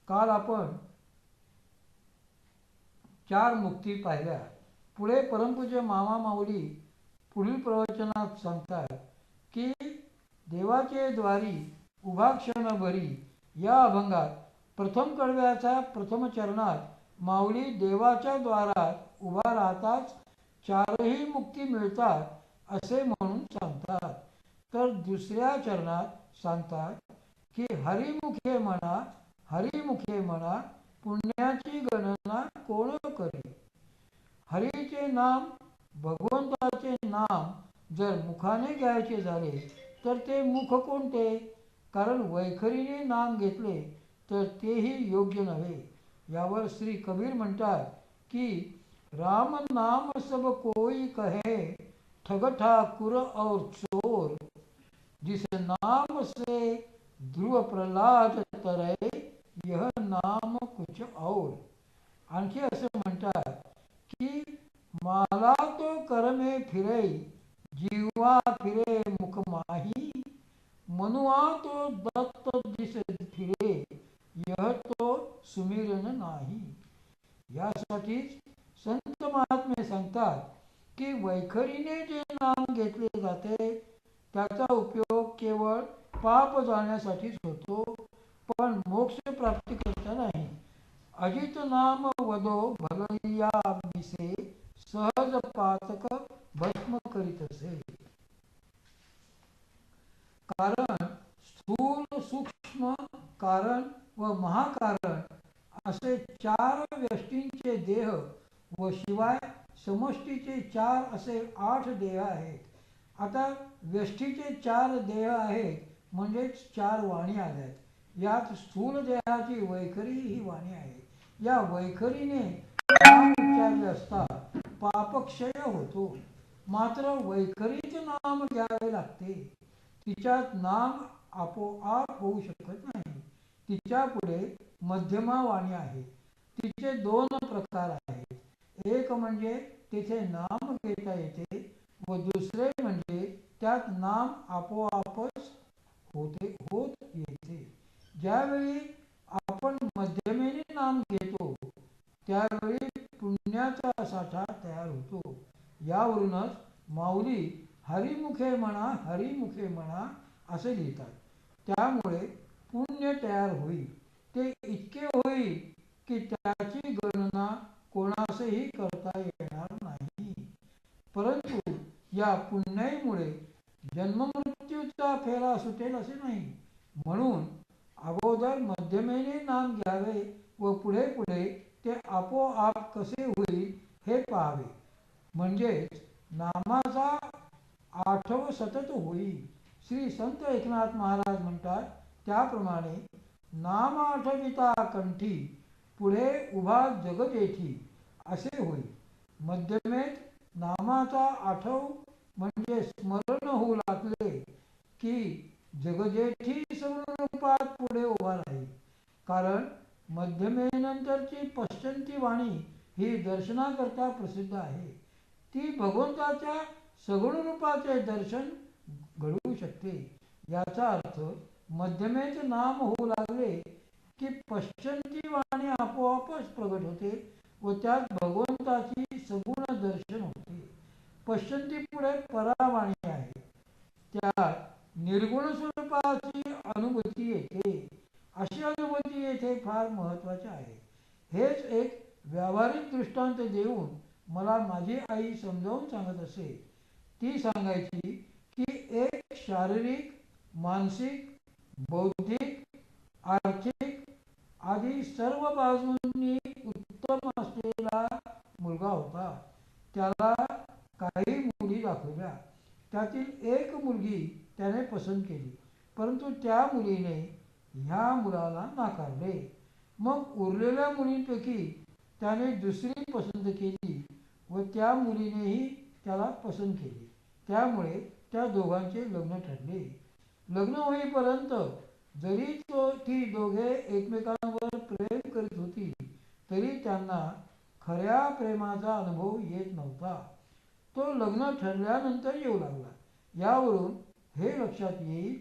काल आपण 4 मुक्ती पाहिल्या. पुढे परमपूज्य मामा माऊली पुढील प्रवचनात सांगतात की देवाचे द्वारी उभा क्षणभरी या अभंगात प्रथम कडव्याच्या प्रथम चरणात माऊली देवाच्या द्वारात उभा राहताच चारही मुक्ती मिळतात असे म्हणून सांगतात. तर दुसऱ्या चरणात सांगतात की हरिमुखे म्हणा, हरिमुखे म्हणा, पुण्याची गणना कोण करे. हरीचे नाम, भगवंताचे नाम जर मुखाने घ्यायचे झाले तर ते मुख कोणते? कारण वैखरीने नाम घेतले तर तेही योग्य नव्हे. यावर श्री कबीर म्हणतात की राम नाम सब कोई कहे, ठग ठाकुर और चोर, जिस नाम से ध्रुव प्रहलाद तरे, यह नाम कुछ और. आणखी असं म्हणतात की माला तो कर में फिरे, जीवा फिरे मुख माही, मनुआ तो दत्त दिस फिरे, यह तो सुमिरन नाही. यासाठीच संत महात्मे सांगतात की वैखरीने जे नाम घेतले जाते त्याचा उपयोग केवळ पाप जाण्यासाठीच होतो, पण मोक्ष प्राप्ती करता नाही. अजित नाम वदो भलैया मिसे, सहज पातक भस्म करीतसे. कारण स्थूल, सूक्ष्म कारण व महाकारण असे 4 व्यष्टींचे देह व शिवाय समष्टीचे 4 असे 8 देह आहेत. आता व्यष्टीचे 4 देह आहेत म्हणजेच 4 वाणी आल्यात. यात स्थूल देहाची वैखरी ही वाणी आहे. या वैखरीने नाम उच्चारले असता पापक्षय होतो. मात्र वैखरीच नाम घ्यावे लागते. तिच्यात नाम आपोआप होऊ शकत नाही. तिच्या पुढे मध्यमा वाणी आहे. तिचे 2 प्रकार आहेत. एक म्हणजे तिथे नाम घेता येते व दुसरे म्हणजे त्यात नाम आपोआपच होत येते. ज्यावेळी आपण मध्यमेने नाम घेतो त्यावेळी पुण्याचा साठा तयार होतो. यावरूनच माऊली हरिमुखे म्हणा, हरिमुखे म्हणा असे लिहितात. त्यामुळे पुण्य तयार होईल. ते इतके होईल की त्याची गणना कोणासही करता येणार नाही. परंतु या पुण्याईमुळे जन्ममृत्यूचा फेरा सुटेल असे नाही. म्हणून अगोदर मध्यमेने नाम घ्यावे व पुढे पुढे ते आपोआप कसे होईल हे पाहावे. म्हणजेच नामाचा आठव सतत होईल. श्री संत एकनाथ महाराज म्हणतात त्याप्रमाणे नाम आठविता कंठी, पुढे उभा जगजेठी असे होईल. मध्यमेत नामाचा आठव म्हणजे स्मरण होऊ लागले की जगजेठी सगुणरूपात पुढे उभा राहील. कारण मध्यमेनंतरची पश्चंती वाणी ही दर्शनाकरता प्रसिद्ध आहे. ती भगवंताच्या सगुण रूपाचे दर्शन घडवू शकते. याचा अर्थ मध्यमेत नाम होऊ लागले की पश्चंती वाणी आपोआपच प्रगट होते व त्यात भगवंताची सगुण दर्शन होते. पश्चंती पुढे परावाणी आहे. त्यात निर्गुण स्वरूपाची अनुभूती येते. अशी अनुभूती येथे फार महत्वाचे आहे. हेच एक व्यावहारिक दृष्टांत देऊन मला माझी आई समजावून सांगत असे. ती सांगायची की एक शारीरिक, मानसिक, बौद्धिक, आर्थिक आदी सर्व बाजूंनी उत्तम असलेला मुलगा होता. त्याला काही मुली दाखवल्या. त्यातील एक मुलगी त्याने पसंत केली, परंतु त्या मुलीने ह्या मुलाला नाकारले. मग उरलेल्या मुलींपैकी त्याने दुसरी पसंत केली व त्या मुलीनेही त्याला पसंत केली. त्यामुळे त्या दोघांचे लग्न ठरले. लग्न होईपर्यंत जरी ती दोघे एकमेकांवर प्रेम करीत होती तरी त्यांना खऱ्या प्रेमाचा अनुभव येत नव्हता. तो लग्न ठरल्यानंतर येऊ लागला. यावरून हे लक्षात येईल